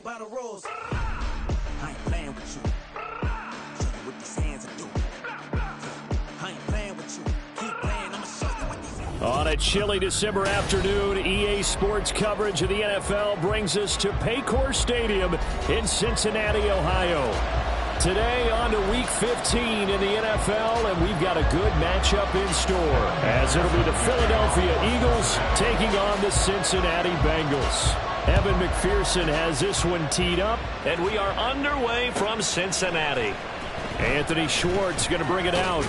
by the rules. I ain't playing with you. Show you what these hands are doing. I ain't playing with you. Keep playing, I'ma show you what these hands are doing. On a chilly December afternoon, EA Sports coverage of the NFL brings us to Paycor Stadium in Cincinnati, Ohio. Today on to Week 15 in the NFL, and we've got a good matchup in store, as it'll be the Philadelphia Eagles taking on the Cincinnati Bengals. Evan McPherson has this one teed up, and we are underway from Cincinnati. Anthony Schwartz going to bring it out.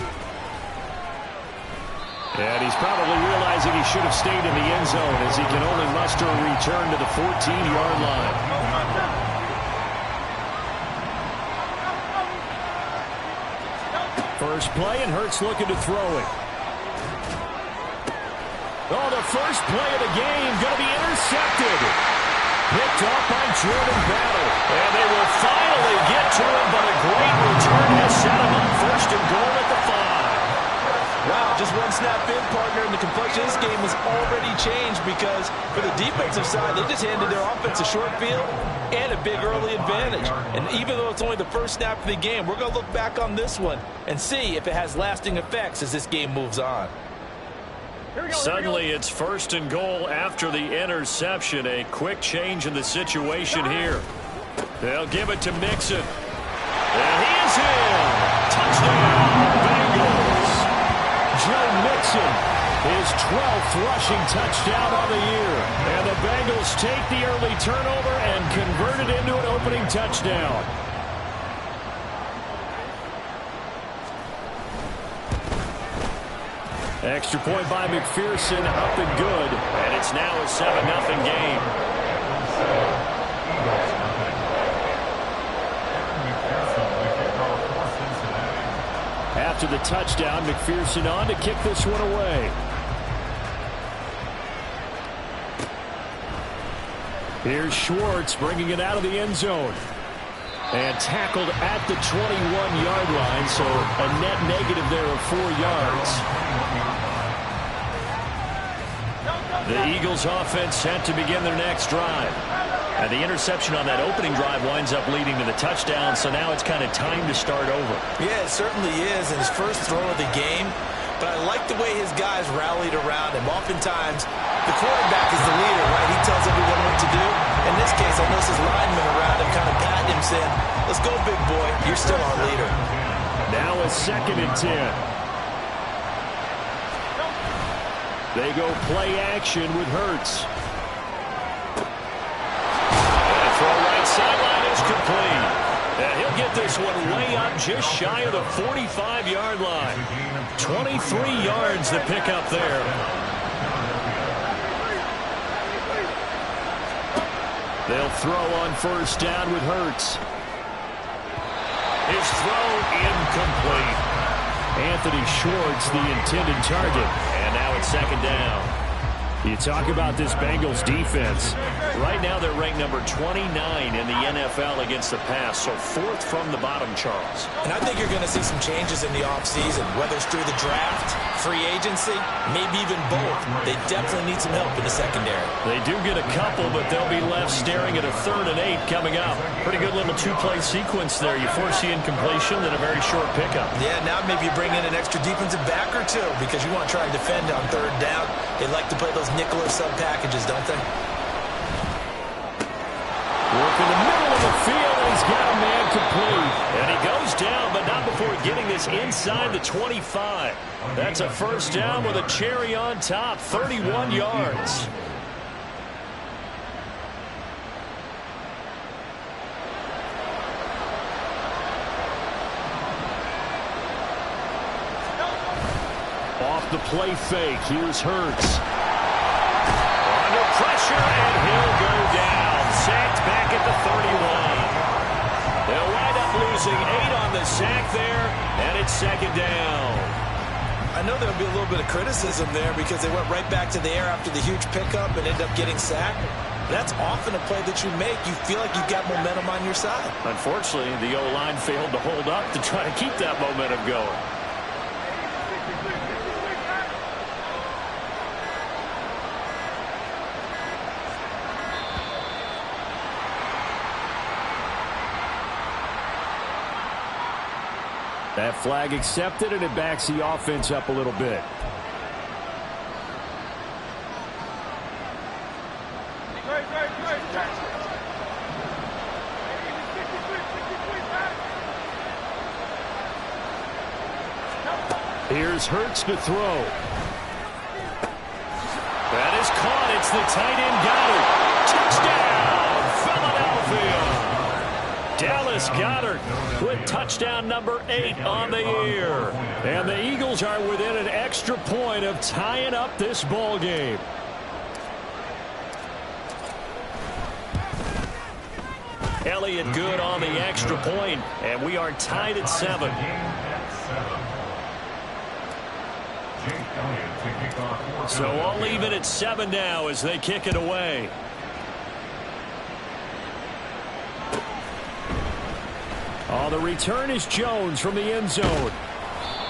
And he's probably realizing he should have stayed in the end zone, as he can only muster a return to the 14-yard line. First play, and Hurts looking to throw it. Oh, the first play of the game going to be intercepted. Picked off by Jordan Battle. And they will finally get to him, but a great return has set him up first and goal at the 5. Wow, just one snap in, partner, and the complexion of this game was already changed because for the defensive side, they just handed their offense a short field and a big early advantage. And even though it's only the first snap of the game, we're going to look back on this one and see if it has lasting effects as this game moves on. Suddenly, it's first and goal after the interception. A quick change in the situation here. They'll give it to Mixon. And he is in. Touchdown, Bengals. Joe Mixon, his 12th rushing touchdown on the year. And the Bengals take the early turnover and convert it into an opening touchdown. Extra point by McPherson, up and good. And it's now a 7-0 game. After the touchdown, McPherson on to kick this one away. Here's Schwartz bringing it out of the end zone. And tackled at the 21-yard line, so a net negative there of 4 yards. The Eagles offense set to begin their next drive. And the interception on that opening drive winds up leading to the touchdown, so now it's kind of time to start over. Yeah, it certainly is in his first throw of the game. But I like the way his guys rallied around him. Oftentimes, the quarterback is the leader, right? He tells everyone what to do. In this case, I notice his linemen around him kind of patting him, saying, let's go, big boy. You're still our leader. Now a 2nd and 10. They go play action with Hurts. And throw right sideline is complete. And he'll get this one way up just shy of the 45-yard line. 23 yards to pick up there. They'll throw on first down with Hurts. His throw incomplete. Anthony Schwartz, the intended target. And now it's 2nd down. You talk about this Bengals defense. Right now they're ranked number 29 in the NFL against the pass, so 4th from the bottom, Charles. And I think you're going to see some changes in the offseason, whether it's through the draft, free agency, maybe even both. They definitely need some help in the secondary. They do get a couple, but they'll be left staring at a 3rd and 8 coming up. Pretty good little 2-play sequence there. You force the incompletion, then a very short pickup. Yeah, now maybe you bring in an extra defensive back or two because you want to try and defend on 3rd down. They like to play those nickel or sub packages, don't they? Work in the middle of the field, and he's got a man complete. And he goes down, but not before getting this inside the 25. That's a first down with a cherry on top, 31 yards. Off the play fake, here's Hurts. Under pressure, and he'll go down. Sacked back at the 31. They'll wind up losing 8 on the sack there, and it's 2nd down. I know there'll be a little bit of criticism there because they went right back to the air after the huge pickup and ended up getting sacked. That's often a play that you make. You feel like you've got momentum on your side. Unfortunately, the O-line failed to hold up to try to keep that momentum going. That flag accepted, and it backs the offense up a little bit. Here's Hurts to throw. That is caught. It's the tight end Goddard. Touchdown, Philadelphia. Dallas Goddard with touchdown number 8 on the year. And the Eagles are within an extra point of tying up this ball game. Elliott good on the extra point, and we are tied at 7. So all even at 7 now as they kick it away. Oh, the return is Jones from the end zone.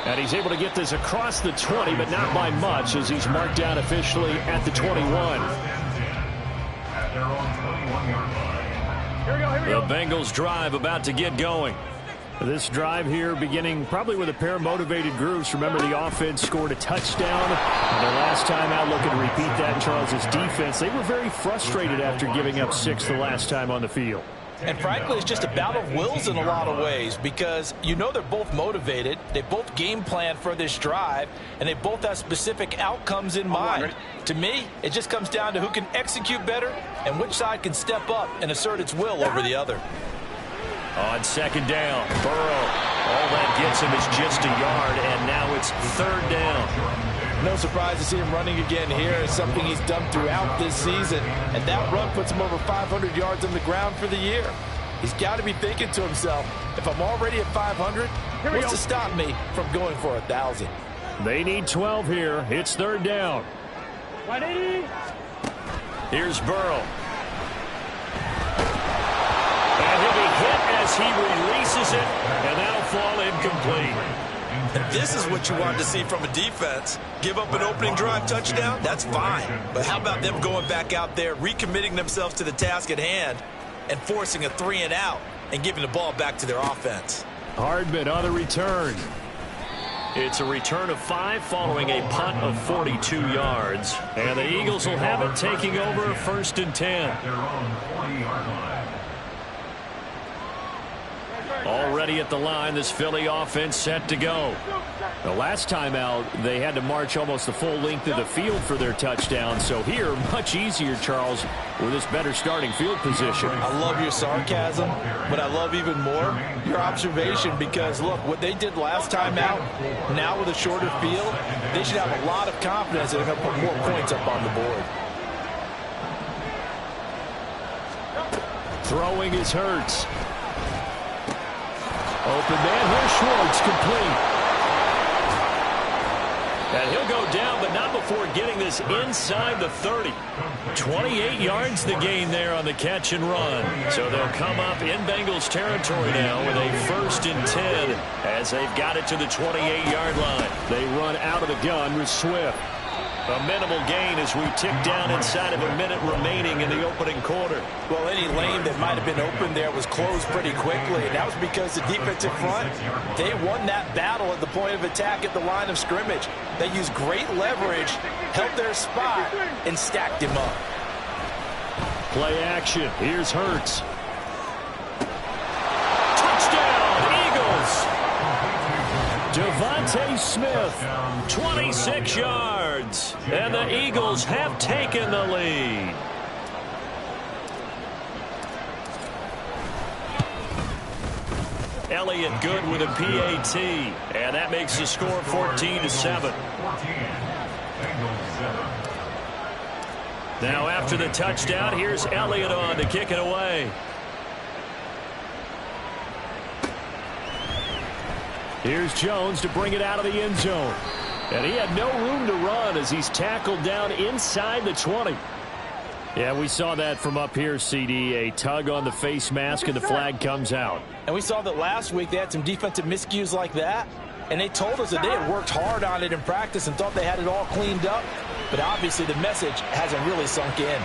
And he's able to get this across the 20, but not by much as he's marked down officially at the 21. The Bengals drive about to get going. This drive here beginning probably with a pair of motivated groups. Remember, the offense scored a touchdown. And the last time out, looking to repeat that in Charles's defense. They were very frustrated after giving up 6 the last time on the field. And frankly, it's just a battle of wills in a lot of ways because you know they're both motivated. They both game plan for this drive, and they both have specific outcomes in mind. To me, it just comes down to who can execute better and which side can step up and assert its will over the other. On second down, Burrow. All that gets him is just a yard, and now it's 3rd down. No surprise to see him running again here. It's something he's done throughout this season, and that run puts him over 500 yards on the ground for the year. He's got to be thinking to himself, if I'm already at 500, what's to stop me from going for 1,000? They need 12 here. It's 3rd down. Here's Burrow. And he'll be hit as he releases it, and that'll fall incomplete. And this is what you want to see from a defense. Give up an opening drive touchdown, that's fine. But how about them going back out there, recommitting themselves to the task at hand, and forcing a 3 and out, and giving the ball back to their offense? Hardman on the return. It's a return of 5 following a punt of 42 yards. And the Eagles will have it taking over 1st and 10. Already at the line, this Philly offense set to go. The last time out, they had to march almost the full length of the field for their touchdown. So here, much easier, Charles, with this better starting field position. I love your sarcasm, but I love even more your observation because, look, what they did last time out, now with a shorter field, they should have a lot of confidence that they're going to put more points up on the board. Throwing is Hurts. Open man, here's Schwartz, complete. And he'll go down, but not before getting this inside the 30. 28 yards the gain there on the catch and run. So they'll come up in Bengals territory now with a 1st and 10 as they've got it to the 28-yard line. They run out of the gun with Swift. A minimal gain as we tick down inside of a minute remaining in the opening quarter. Well, any lane that might have been open there was closed pretty quickly, and that was because the defensive front, they won that battle at the point of attack at the line of scrimmage. They used great leverage, held their spot, and stacked him up. Play action. Here's Hurts. Touchdown, Eagles! Devontae Smith, 26 yards, and the Eagles have taken the lead. Elliott good with a PAT, and that makes the score 14-7. Now after the touchdown, here's Elliott on to kick it away. Here's Jones to bring it out of the end zone. And he had no room to run as he's tackled down inside the 20. Yeah, we saw that from up here, CD. A tug on the face mask, and the flag comes out. And we saw that last week they had some defensive miscues like that. And they told us that they had worked hard on it in practice and thought they had it all cleaned up. But obviously the message hasn't really sunk in.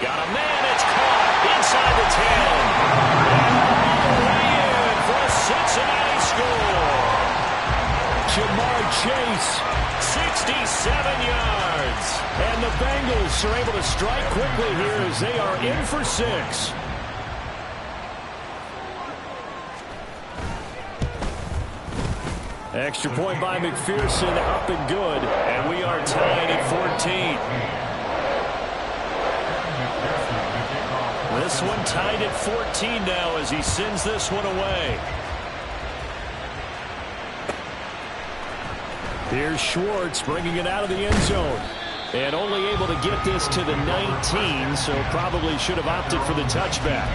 Got a man, it's caught inside the 10. And all the way in for a Cincinnati chase. 67 yards. And the Bengals are able to strike quickly here as they are in for 6. Extra point by McPherson, up and good. And we are tied at 14. This one tied at 14 now as he sends this one away. Here's Schwartz bringing it out of the end zone. And only able to get this to the 19, so probably should have opted for the touchback.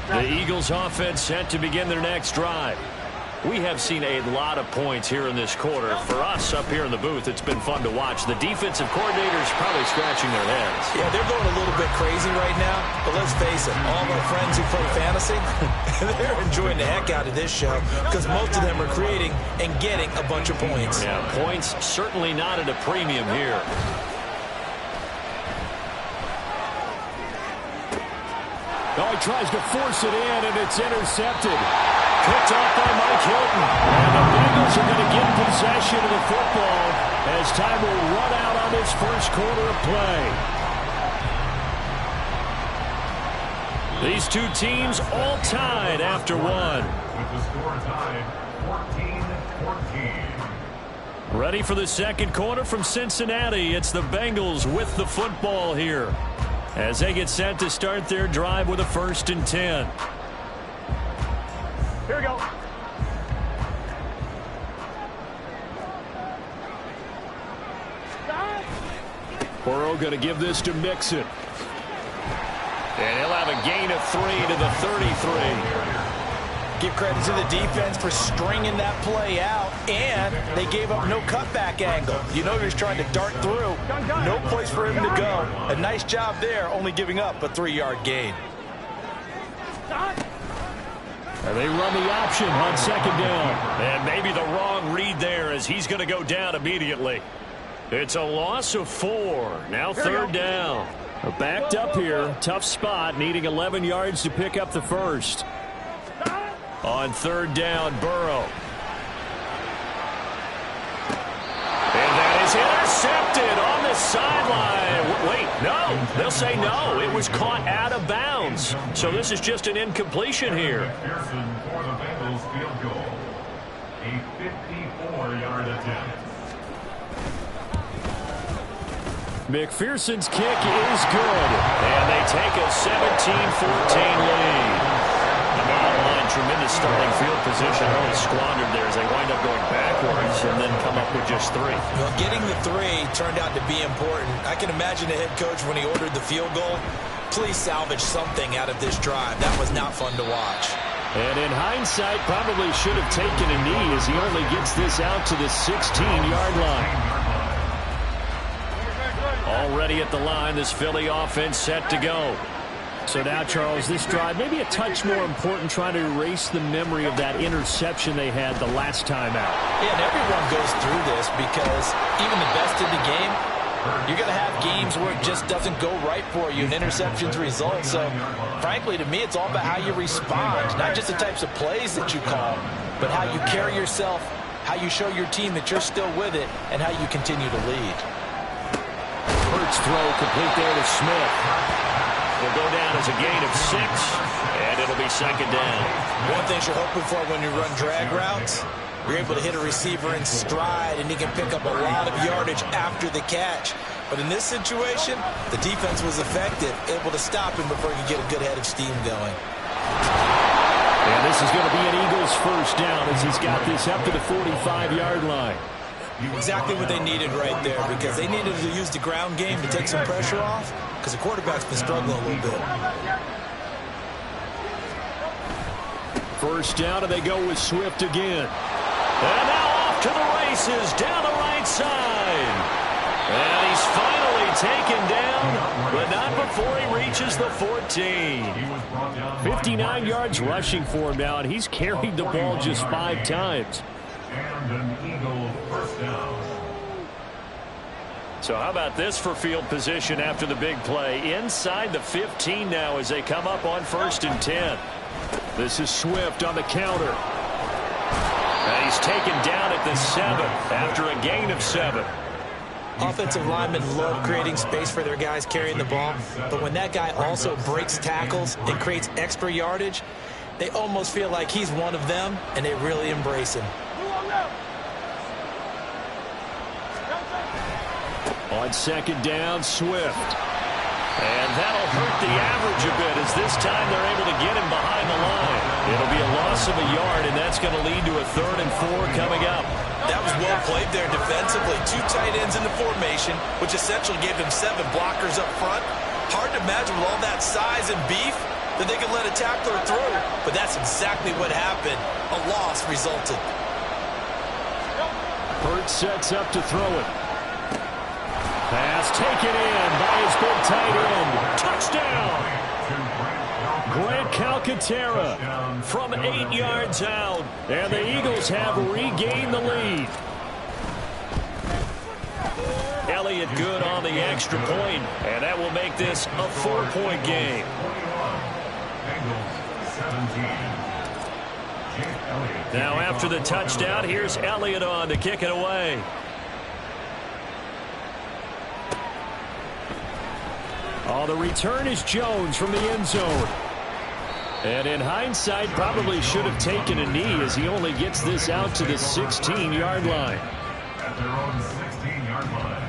The Eagles offense set to begin their next drive. We have seen a lot of points here in this quarter. For us up here in the booth, it's been fun to watch. The defensive coordinators probably scratching their heads. Yeah, they're going a little bit crazy right now. But let's face it, all of our friends who play fantasy, they're enjoying the heck out of this show because most of them are creating and getting a bunch of points. Yeah, points certainly not at a premium here. Oh, he tries to force it in, and it's intercepted. Picked off by Mike Hilton. And the Bengals are going to get possession of the football as time will run out on this first quarter of play. These two teams all tied after one. With the score tied, 14-14. Ready for the second quarter from Cincinnati. It's the Bengals with the football here as they get set to start their drive with a 1st and 10. Here we go. Burrow going to give this to Mixon. And he'll have a gain of 3 to the 33. Give credit to the defense for stringing that play out, and they gave up no cutback angle. You know he's trying to dart through. No place for him to go. A nice job there, only giving up a 3-yard gain. And they run the option on 2nd down. And maybe the wrong read there as he's going to go down immediately. It's a loss of 4. Now 3rd down. Backed up here. Tough spot. Needing 11 yards to pick up the first. On 3rd down, Burrow. And that is intercepted on the sideline. Wait, no. They'll say no. It was caught out of bounds. So this is just an incompletion here. McPherson for the Bengals field goal. A 54-yard attempt. McPherson's kick is good. And they take a 17-14 lead. The bottom line, tremendous starting field position. Really squandered there as they wind up going backwards and then come up with just 3. Well, getting the 3 turned out to be important. I can imagine the head coach when he ordered the field goal. Please salvage something out of this drive. That was not fun to watch. And in hindsight, probably should have taken a knee as he only gets this out to the 16-yard line. Already at the line, this Philly offense set to go. So now, Charles, this drive maybe a touch more important, trying to erase the memory of that interception they had the last time out. Yeah, and everyone goes through this because even the best in the game, you're going to have games where it just doesn't go right for you and interceptions result. So, frankly, to me, it's all about how you respond, not just the types of plays that you call, but how you carry yourself, how you show your team that you're still with it, and how you continue to lead. Hurts throw complete there to Smith. Will go down as a gain of 6, and it'll be 2nd down. One thing you're hoping for when you run drag routes, you're able to hit a receiver in stride, and he can pick up a lot of yardage after the catch. But in this situation, the defense was effective, able to stop him before he could get a good head of steam going. And this is going to be an Eagles 1st down as he's got this up to the 45-yard line. Exactly what they needed right there, because they needed to use the ground game to take some pressure off, because the quarterback's been struggling a little bit. 1st down, and they go with Swift again. And now off to the races down the right side. And he's finally taken down, but not before he reaches the 14. 59 yards rushing for him now, and he's carried the ball just 5 times. And an Eagle 1st down. So how about this for field position after the big play? Inside the 15 now as they come up on 1st and 10. This is Swift on the counter. And he's taken down at the 7 after a gain of 7. Offensive linemen love creating space for their guys carrying the ball, but when that guy also breaks tackles and creates extra yardage, they almost feel like he's one of them, and they really embrace him. On 2nd down, Swift. And that'll hurt the average a bit as this time they're able to get him behind the line. It'll be a loss of a yard, and that's going to lead to a 3rd and 4 coming up. That was well played there defensively. 2 tight ends in the formation, which essentially gave them 7 blockers up front. Hard to imagine with all that size and beef that they could let a tackler through. But that's exactly what happened. A loss resulted. Hurts sets up to throw it. Pass taken in by his big tight end. Touchdown! Grant Calcaterra from 8 yards out. And the Eagles have regained the lead. Elliott good on the extra point, and that will make this a 4-point game. Now after the touchdown, here's Elliott on to kick it away. Oh, the return is Jones from the end zone. And in hindsight, probably should have taken a knee as he only gets this out to the 16-yard line. At their own 16-yard line.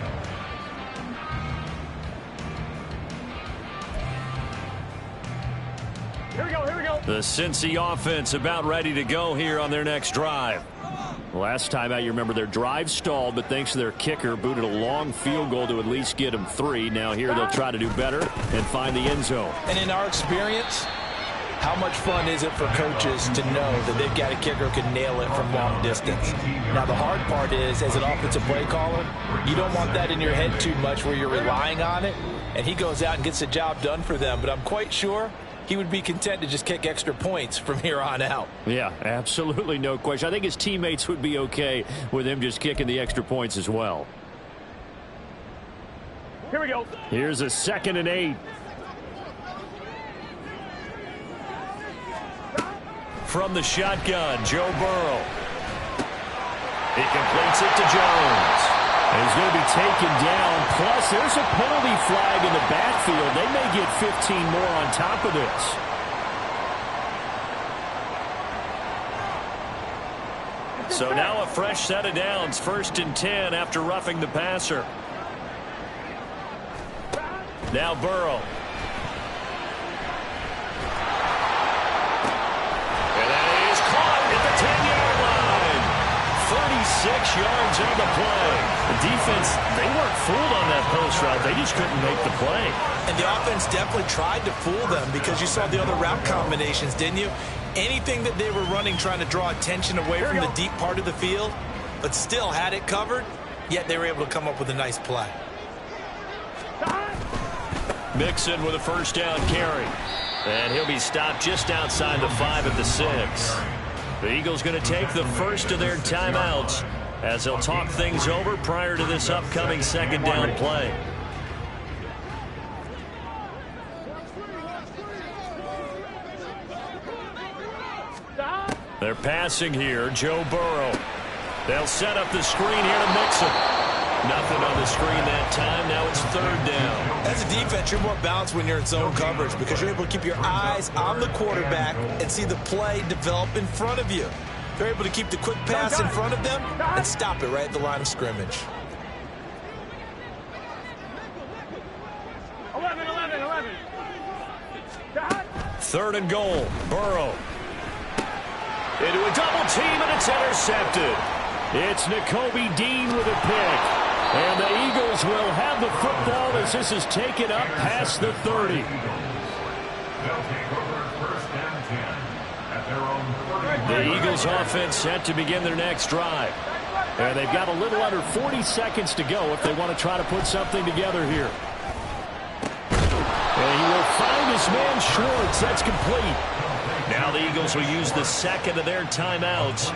Here we go. The Cincy offense about ready to go here on their next drive. Last time out, you remember their drive stalled, but thanks to their kicker, booted a long field goal to at least get them 3. Now here they'll try to do better and find the end zone. And in our experience, how much fun is it for coaches to know that they've got a kicker who can nail it from long distance? Now, the hard part is, as an offensive play caller, you don't want that in your head too much where you're relying on it, and he goes out and gets the job done for them. But I'm quite sure he would be content to just kick extra points from here on out. Yeah, absolutely no question. I think his teammates would be okay with him just kicking the extra points as well. Here we go. Here's a 2nd and 8. From the shotgun, Joe Burrow. He completes it to Jones. He's going to be taken down. Plus, there's a penalty flag in the backfield. They may get 15 more on top of this. So now a fresh set of downs. 1st and 10 after roughing the passer. Now Burrow. And that is caught at the 10-yard line. 36 yards on the play. The defense, they weren't fooled on that post route. They just couldn't make the play. And the offense definitely tried to fool them because you saw the other route combinations, didn't you? Anything that they were running trying to draw attention away from the deep part of the field, but still had it covered, yet they were able to come up with a nice play. Mixon with a 1st down carry. And he'll be stopped just outside the 5 at the 6. The Eagles going to take the first of their timeouts as they'll talk things over prior to this upcoming 2nd down play. They're passing here. Joe Burrow. They'll set up the screen here to Mixon. Nothing on the screen that time. Now it's 3rd down. As a defense, you're more balanced when you're in zone coverage because you're able to keep your eyes on the quarterback and see the play develop in front of you. They're able to keep the quick pass in front of them and stop it right at the line of scrimmage. 11. 3rd and goal. Burrow. Into a double team, and it's intercepted. It's Nakobe Dean with a pick. And the Eagles will have the football as this is taken up past the 30. They'll take over 1st and 10 at their own 30. The Eagles offense set to begin their next drive. And they've got a little under 40 seconds to go if they want to try to put something together here. And he will find his man Schwartz. That's complete. Now the Eagles will use the 2nd of their timeouts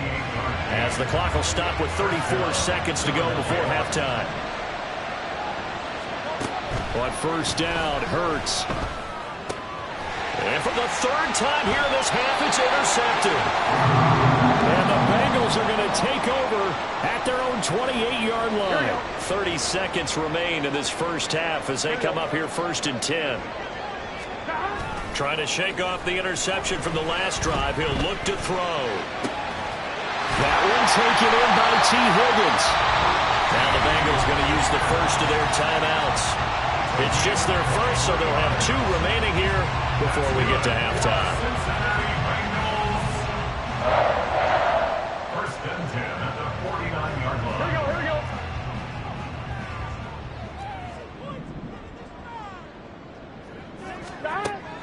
as the clock will stop with 34 seconds to go before halftime. On first down, Hurts. And for the third time here this half, it's intercepted. And the Bengals are going to take over at their own 28-yard line. 30 seconds remain in this first half as they come up here first and 10. Trying to shake off the interception from the last drive. He'll look to throw. That one taken in by T. Higgins. Now the Bengals going to use the first of their timeouts. It's just their first, so they'll have 2 remaining here before we get to halftime. First and 10 at the 49-yard line. Here we go.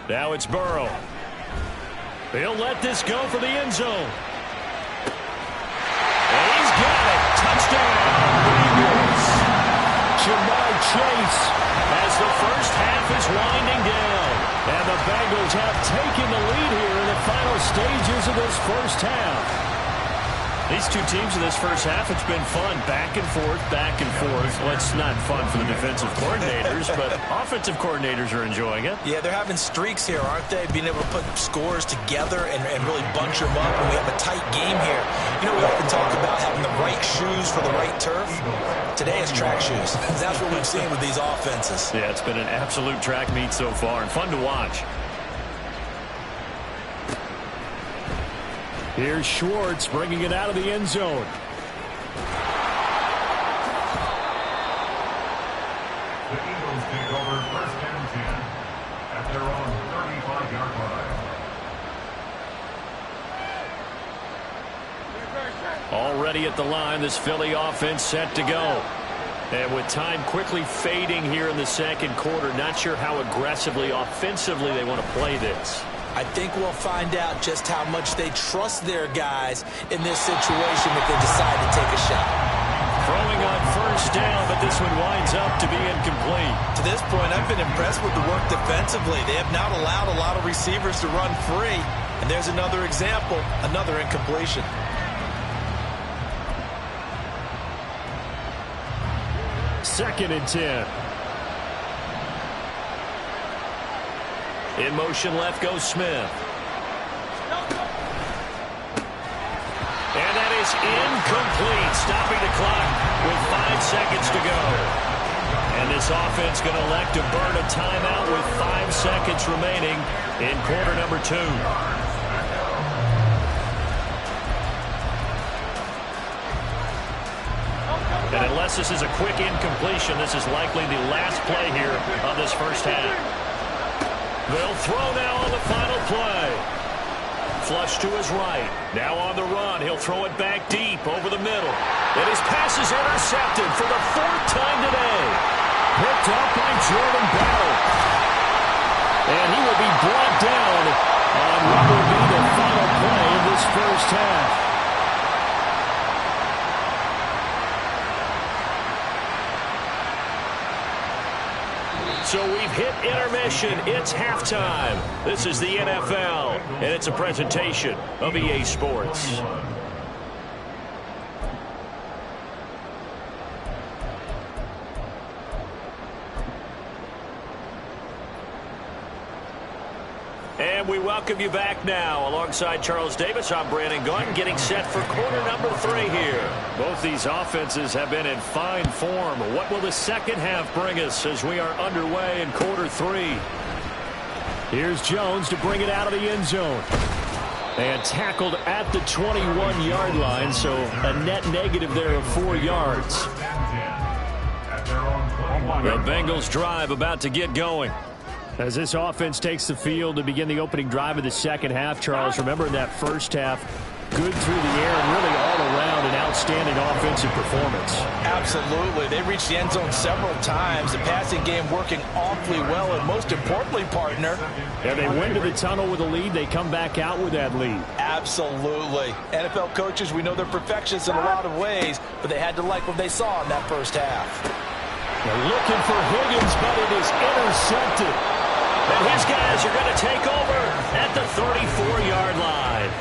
Now it's Burrow. He'll let this go for the end zone. And he's got it. Touchdown, Bengals. Jamar Chase as the first half is winding down. And the Bengals have taken the lead here in the final stages of this first half. These two teams in this first half, it's been fun. Back and forth, back and forth. Well, it's not fun for the defensive coordinators, but offensive coordinators are enjoying it. Yeah, they're having streaks here, aren't they? Being able to put scores together and really bunch them up, and we have a tight game here. You know, we often talk about having the right shoes for the right turf. Today it's track shoes. That's what we've seen with these offenses. Yeah, it's been an absolute track meet so far and fun to watch. Here's Schwartz bringing it out of the end zone. The Eagles take over first and 10 at their own 35-yard line. Already at the line, this Philly offense set to go. And with time quickly fading here in the second quarter, not sure how aggressively, offensively they want to play this. I think we'll find out just how much they trust their guys in this situation if they decide to take a shot. Throwing on first down, but this one winds up to be incomplete. To this point, I've been impressed with the work defensively. They have not allowed a lot of receivers to run free. And there's another example, another incompletion. Second and 10. In motion left goes Smith. And that is incomplete. Stopping the clock with 5 seconds to go. And this offense going to elect to burn a timeout with 5 seconds remaining in quarter number 2. And unless this is a quick incompletion, this is likely the last play here of this first half. They'll throw now on the final play. Flush to his right. Now on the run. He'll throw it back deep over the middle. And his pass is intercepted for the 4th time today. Picked up by Jordan Bell. And he will be brought down on what will be the final play of this first half. So we've hit intermission. It's halftime. This is the NFL, and it's a presentation of EA Sports. And we welcome you back now. Alongside Charles Davis, I'm Brandon Gunn, getting set for quarter number 3 here. Both these offenses have been in fine form. What will the second half bring us as we are underway in quarter 3? Here's Jones to bring it out of the end zone. And tackled at the 21-yard line, so a net negative there of 4 yards. The Bengals drive about to get going. As this offense takes the field to begin the opening drive of the second half, Charles, remember in that first half, good through the air and really all around an outstanding offensive performance. Absolutely. They reached the end zone several times. The passing game working awfully well, and most importantly, partner. Yeah, they went to the tunnel with a lead. They come back out with that lead. Absolutely. NFL coaches, we know they're perfectionists in a lot of ways, but they had to like what they saw in that first half. They're looking for Higgins, but it is intercepted. And his guys are going to take over at the 34-yard line.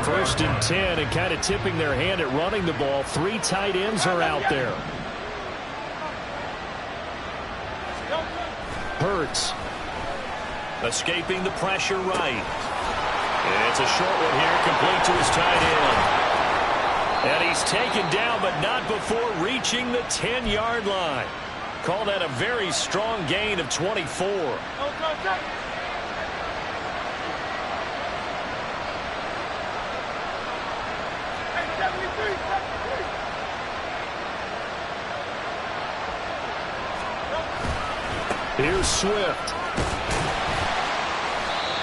First and 10, and kind of tipping their hand at running the ball. 3 tight ends are out there. Hurts. Escaping the pressure right. It's a short one here, complete to his tight end. And he's taken down, but not before reaching the 10-yard line. Call that a very strong gain of 24. Here's Swift.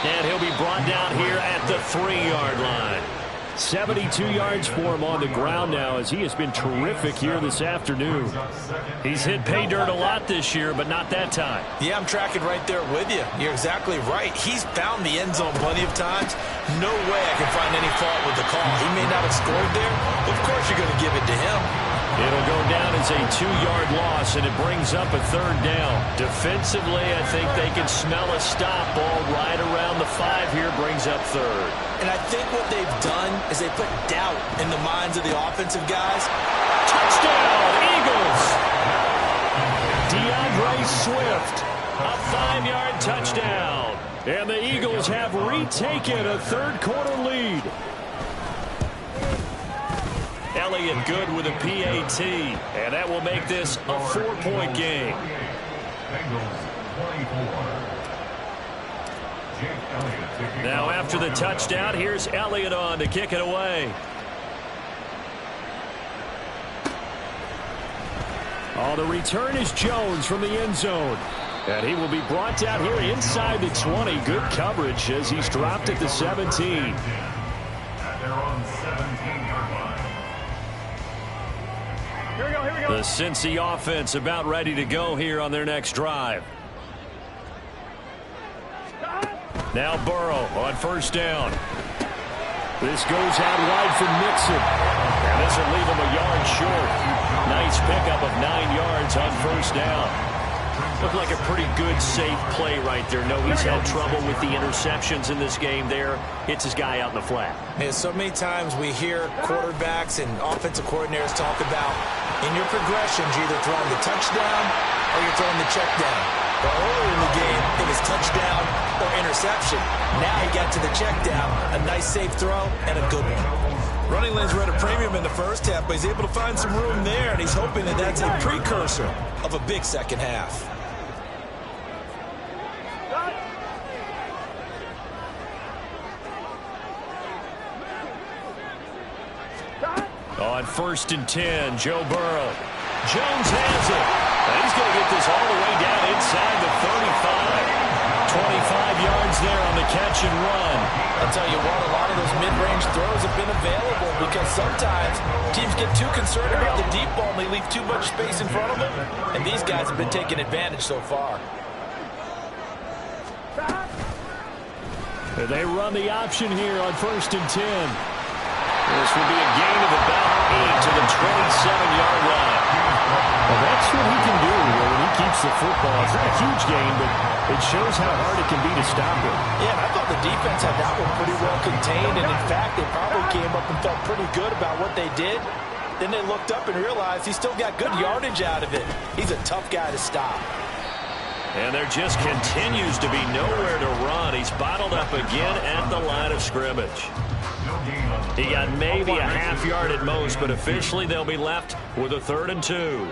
And he'll be brought down here at the 3-yard line. 72 yards for him on the ground now, as he has been terrific here this afternoon. He's hit pay dirt a lot this year, but not that time. Yeah, I'm tracking right there with you. You're exactly right. He's found the end zone plenty of times. No way I can find any fault with the call. He may not have scored there, but of course you're going to give it to him. It'll go down as a 2-yard loss, and it brings up a 3rd down. Defensively, I think they can smell a stop ball right around the 5 here, brings up 3rd. And I think what they've done is they put doubt in the minds of the offensive guys. Touchdown, Eagles! DeAndre Swift, a 5-yard touchdown. And the Eagles have retaken a 3rd-quarter lead. Elliott good with a PAT, and that will make this a 4-point game. Now after the touchdown, here's Elliott on to kick it away. Oh, the return is Jones from the end zone. And he will be brought down here inside the 20. Good coverage as he's dropped at the 17. The Cincy offense about ready to go here on their next drive. Now Burrow on 1st down. This goes out wide for Mixon. And this will leave him a yard short. Nice pickup of 9 yards on 1st down. Looked like a pretty good, safe play right there. No, he's had trouble with the interceptions in this game there. Hits his guy out in the flat. And so many times we hear quarterbacks and offensive coordinators talk about in your progressions, you're either throwing the touchdown or you're throwing the check down. But earlier in the game, it was touchdown or interception. Now he got to the check down, a nice safe throw, and a good one. Running lanes were at a premium in the first half, but he's able to find some room there, and he's hoping that that's a precursor of a big second half. On 1st and 10, Joe Burrow. Jones has it. And he's going to get this all the way down inside the 35. 25 yards there on the catch and run. I'll tell you what, a lot of those mid-range throws have been available because sometimes teams get too concerned about the deep ball and they leave too much space in front of them. And these guys have been taking advantage so far. They run the option here on 1st and 10. This will be a gain of about 8 to the 27-yard line. Well, that's what he can do when he keeps the football. It's not a huge gain, but it shows how hard it can be to stop him. Yeah, and I thought the defense had that one pretty well contained, and in fact, they probably came up and felt pretty good about what they did. Then they looked up and realized he still got good yardage out of it. He's a tough guy to stop. And there just continues to be nowhere to run. He's bottled up again at the line of scrimmage. He got maybe a half yard at most, but officially they'll be left with a 3rd and 2.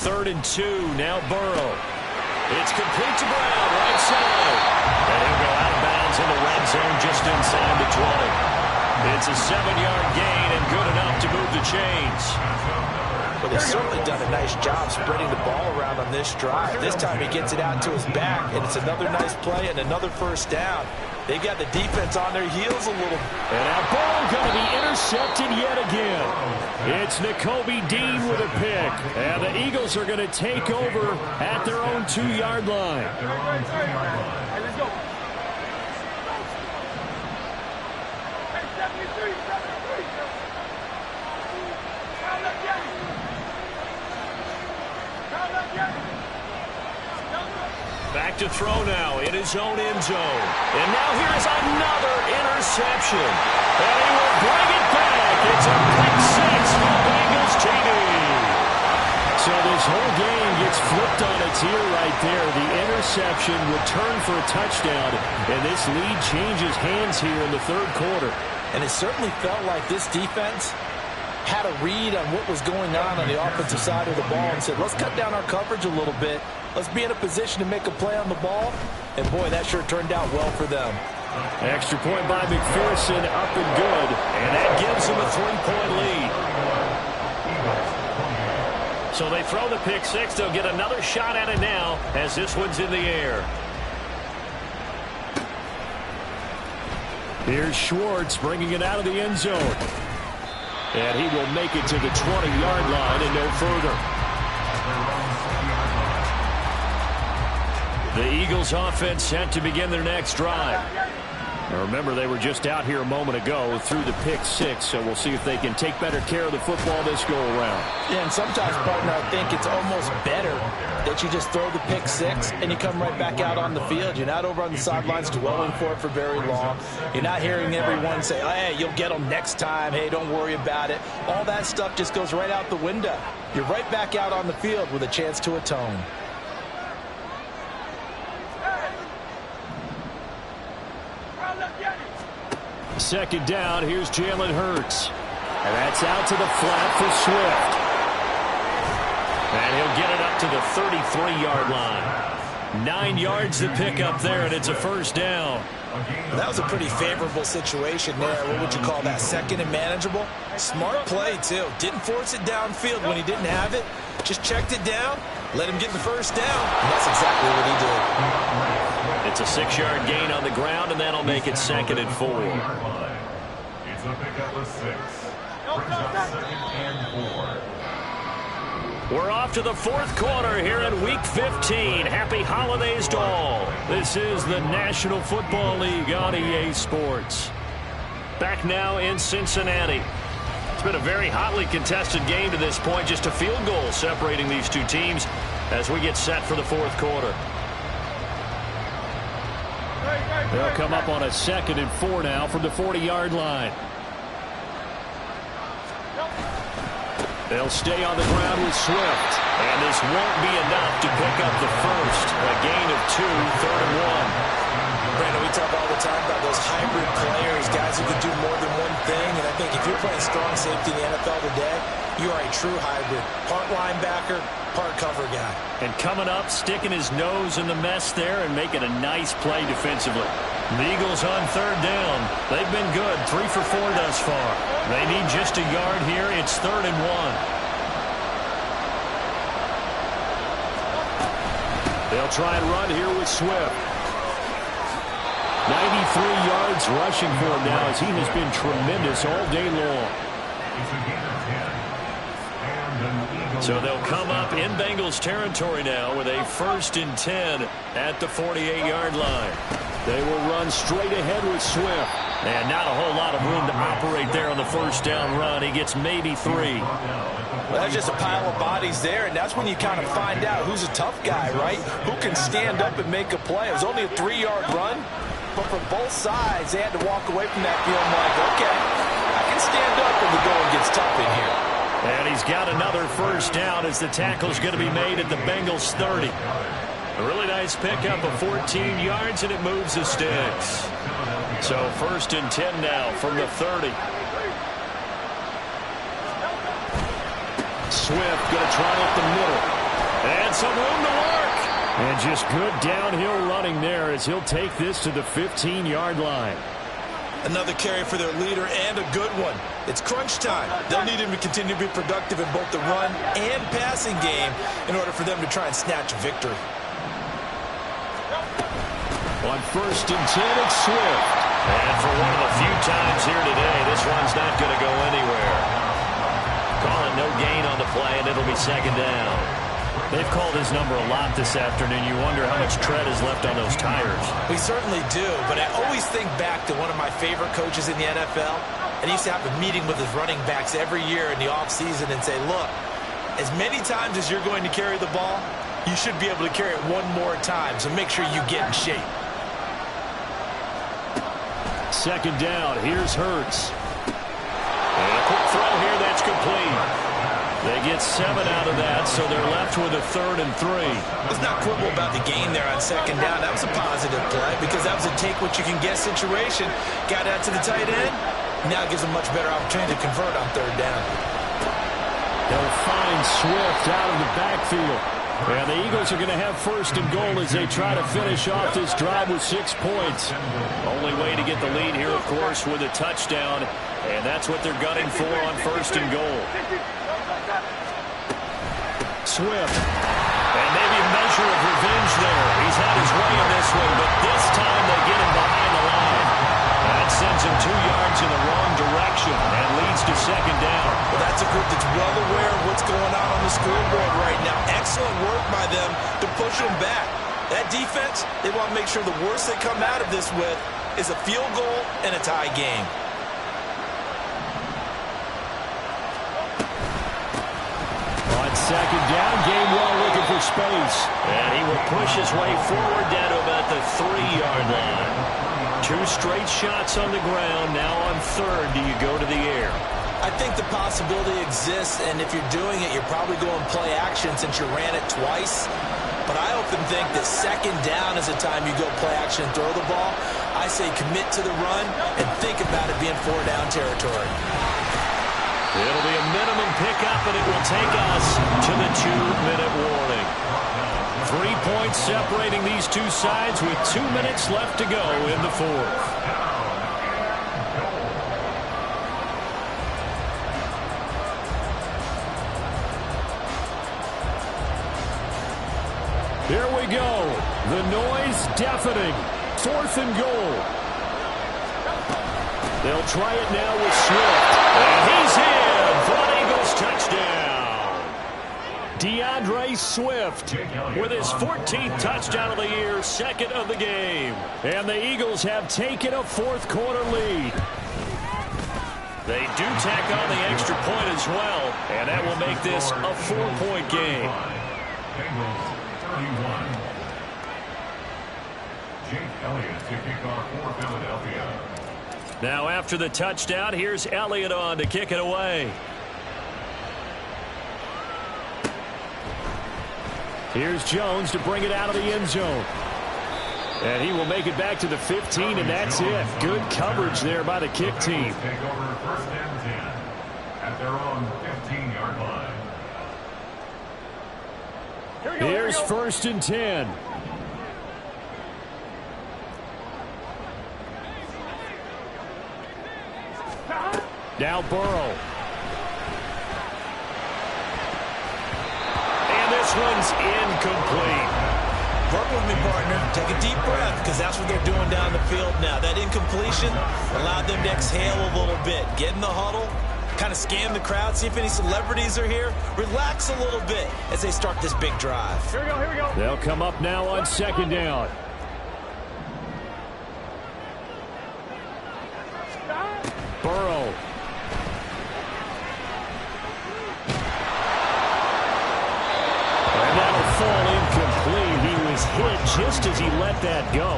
3rd and 2, now Burrow. It's complete to Brown, right side. And he'll go out of bounds in the red zone just inside the 20. It's a 7-yard gain and good enough to move the chains. But they've certainly done a nice job spreading the ball around on this drive. This time he gets it out to his back, and it's another nice play and another 1st down. They've got the defense on their heels a little. And that ball going to be intercepted yet again. It's Nakobe Dean with a pick. And the Eagles are going to take over at their own 2-yard line. Let's go. Back to throw now in his own end zone. And now here's another interception. And he will bring it back. It's a pick 6 for Bengals TV. So this whole game gets flipped on its ear right there. The interception returned for a touchdown, and this lead changes hands here in the third quarter. And it certainly felt like this defense had a read on what was going on the offensive side of the ball and said, let's cut down our coverage a little bit. Let's be in a position to make a play on the ball. And, boy, that sure turned out well for them. Extra point by McPherson, up and good. And that gives them a 3-point lead. So they throw the pick six. They'll get another shot at it now as this one's in the air. Here's Schwartz bringing it out of the end zone. And he will make it to the 20-yard line and no further. The Eagles offense set to begin their next drive. Now remember, they were just out here a moment ago through the pick six, so we'll see if they can take better care of the football this go-around. Yeah, and sometimes, partner, I think it's almost better that you just throw the pick six and you come right back out on the field. You're not over on the sidelines dwelling for it for very long. You're not hearing everyone say, oh, hey, you'll get them next time. Hey, don't worry about it. All that stuff just goes right out the window. You're right back out on the field with a chance to atone. Second down, here's Jalen Hurts. And that's out to the flat for Swift. And he'll get it up to the 33-yard line. 9 yards to pick up there, and it's a first down. Well, that was a pretty favorable situation there. What would you call that? Second and manageable? Smart play, too. Didn't force it downfield when he didn't have it. Just checked it down, let him get the first down. And that's exactly what he did. It's a 6-yard gain on the ground, and that'll make it 2nd and 4. It's a pickup of 6. Brings up 2nd and 4. We're off to the fourth quarter here in Week 15. Happy holidays to all. This is the National Football League on EA Sports. Back now in Cincinnati. It's been a very hotly contested game to this point. Just a field goal separating these two teams as we get set for the fourth quarter. They'll come up on a 2nd and 4 now from the 40-yard line. They'll stay on the ground with Swift. And this won't be enough to pick up the first. A gain of 2, 3rd and 1. Brandon, we talk all the time about those hybrid players, guys who can do more than one thing. And I think if you're playing strong safety in the NFL today, you are a true hybrid. Part linebacker, part cover guy. And coming up, sticking his nose in the mess there and making a nice play defensively. The Eagles on 3rd down. They've been good, 3 for 4 thus far. They need just a yard here. It's 3rd and 1. They'll try and run here with Swift. 93 yards rushing for him now as he has been tremendous all day long. It's a gain of 10. So they'll come up in Bengals territory now with a 1st and 10 at the 48-yard line. They will run straight ahead with Swift. And not a whole lot of room to operate there on the first down run. He gets maybe 3. Well, that's just a pile of bodies there, and that's when you kind of find out who's a tough guy, right? Who can stand up and make a play. It was only a 3-yard run, but from both sides, they had to walk away from that feeling like, okay, I can stand up when the going gets tough in here. And he's got another first down as the tackle's going to be made at the Bengals 30. A really nice pickup of 14 yards, and it moves the sticks. So 1st and 10 now from the 30. Swift going to try up the middle. And some room to work. And just good downhill running there as he'll take this to the 15-yard line. Another carry for their leader and a good one. It's crunch time. They'll need him to continue to be productive in both the run and passing game in order for them to try and snatch a victory. On 1st and 10, it's Swift. And for one of the few times here today, this one's not going to go anywhere. Calling no gain on the play, and it'll be 2nd down. They've called his number a lot this afternoon. You wonder how much tread is left on those tires. We certainly do, but I always think back to one of my favorite coaches in the NFL. And he used to have a meeting with his running backs every year in the offseason and say, look, as many times as you're going to carry the ball, you should be able to carry it one more time, so make sure you get in shape. 2nd down, here's Hurts. And a quick throw here, that's complete. They get 7 out of that, so they're left with a 3rd and 3. Let's not quibble about the gain there on 2nd down. That was a positive play because that was a take-what-you-can-get situation. Got out to the tight end. Now it gives them much better opportunity to convert on 3rd down. They'll find Swift out of the backfield. And the Eagles are going to have 1st and goal as they try to finish off this drive with 6 points. Only way to get the lead here, of course, with a touchdown. And that's what they're gunning for on 1st and goal. Swift. And maybe a measure of revenge there. He's had his way in this one, but this time they get him behind the line. That sends him 2 yards in the wrong direction and leads to 2nd down. Well, that's a group that's well aware of what's going on the scoreboard right now. Excellent work by them to push them back. That defense, they want to make sure the worst they come out of this with is a field goal and a tie game. On 2nd down, Gainwell looking for space. And he will push his way forward down to about the 3-yard line. 2 straight shots on the ground. Now on 3rd, do you go to the air? I think the possibility exists, and if you're doing it, you're probably going play action since you ran it twice. But I often think that 2nd down is the time you go play action and throw the ball. I say commit to the run and think about it being 4-down territory. It'll be a minimum pickup, and it will take us to the 2-minute warning. 3 points separating these two sides with 2 minutes left to go in the 4th. Here we go. The noise deafening. 4th and goal. They'll try it now with Swift. And he's in for an Eagles touchdown. DeAndre Swift with his 14th touchdown of the year, 2nd of the game. And the Eagles have taken a 4th quarter lead. They do tack on the extra point as well, and that will make this a 4-point game. Bengals 31. Jake Elliott to kick off for Philadelphia. Now after the touchdown, here's Elliott on to kick it away. Here's Jones to bring it out of the end zone. And he will make it back to the 15, and that's it. Good coverage there by the kick team. Take over 1st and 10 at their own 15-yard line. Here's 1st and 10. Now Burrow. And this one's incomplete. Work with me, partner. Take a deep breath because that's what they're doing down the field now. That incompletion allowed them to exhale a little bit. Get in the huddle, kind of scan the crowd, see if any celebrities are here. Relax a little bit as they start this big drive. Here we go, here we go. They'll come up now on 2nd down. Burrow. And that'll fall incomplete. He was hit just as he let that go.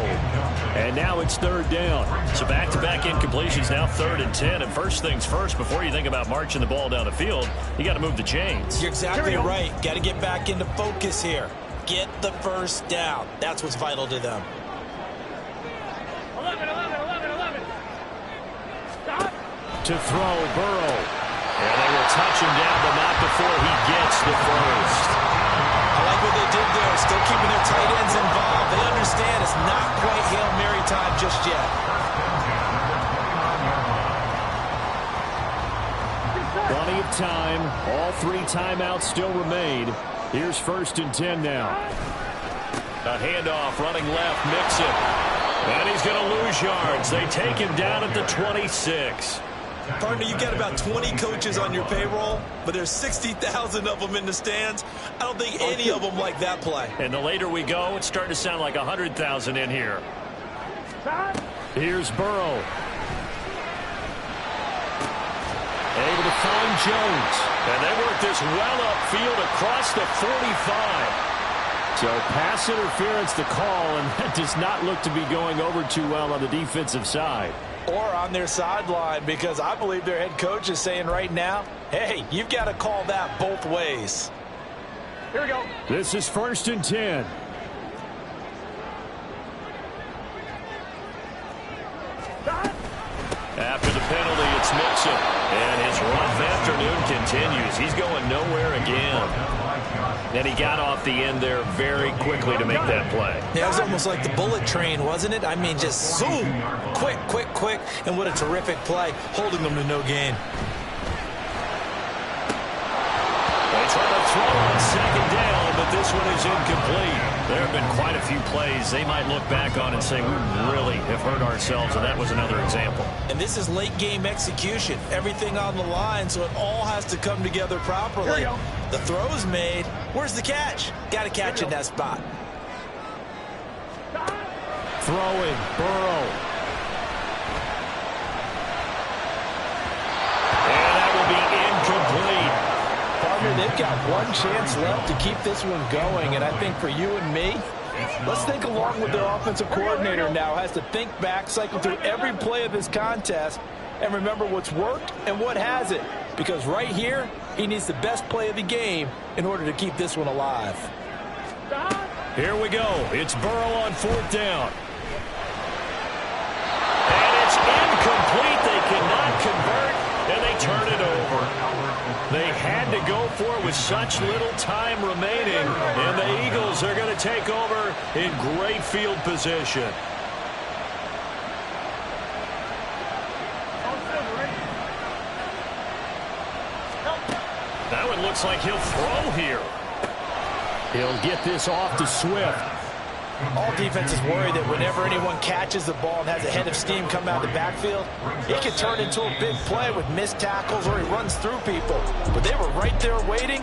And now it's 3rd down. So back-to-back incompletions, now 3rd and 10. And first things first, before you think about marching the ball down the field, you got to move the chains. You're exactly right. Got to get back into focus here. Get the 1st down. That's what's vital to them. 11. Stop. To throw, Burrow. And they will touch him down, but not before he gets the 1st. I like what they did there. Still keeping their tight ends involved. They understand it's not quite Hail Mary time just yet. Plenty of time. All 3 timeouts still remain. Here's 1st and 10 now. A handoff, running left, Mixon. And he's going to lose yards. They take him down at the 26. Partner, you've got about 20 coaches on your payroll, but there's 60,000 of them in the stands. I don't think any of them like that play. And the later we go, it's starting to sound like 100,000 in here. Here's Burrow. Able to find Jones. And they work this well upfield across the 45. So pass interference the call, and that does not look to be going over too well on the defensive side. or on their sideline, because I believe their head coach is saying right now, hey, you've got to call that both ways. Here we go. This is 1st and 10. After the penalty, it's Mixon. And his rough afternoon continues. He's going nowhere again. And he got off the end there very quickly to make that play. Yeah, it was almost like the bullet train, wasn't it? I mean, just zoom, quick, quick, quick. And what a terrific play, holding them to no gain. They try to throw on 2nd down, but this one is incomplete. There have been quite a few plays they might look back on and say, we really have hurt ourselves, and that was another example. And this is late game execution. Everything on the line, so it all has to come together properly. The throw's made. Where's the catch? Got to catch in that spot. Throwing, Burrow. And that will be incomplete. Partner, they've got one chance left to keep this one going, and I think for you and me, let's think along with their offensive coordinator now. Has to think back, cycle through every play of this contest, and remember what's worked and what hasn't. Because right here, he needs the best play of the game in order to keep this one alive. Here we go. It's Burrow on 4th down. And it's incomplete. They cannot convert, and they turn it over. They had to go for it with such little time remaining, and the Eagles are going to take over in great field position. That one looks like he'll throw here. He'll get this off to Swift. All defenses worry that whenever anyone catches the ball and has a head of steam come out of the backfield, it can turn into a big play with missed tackles or he runs through people. But they were right there waiting.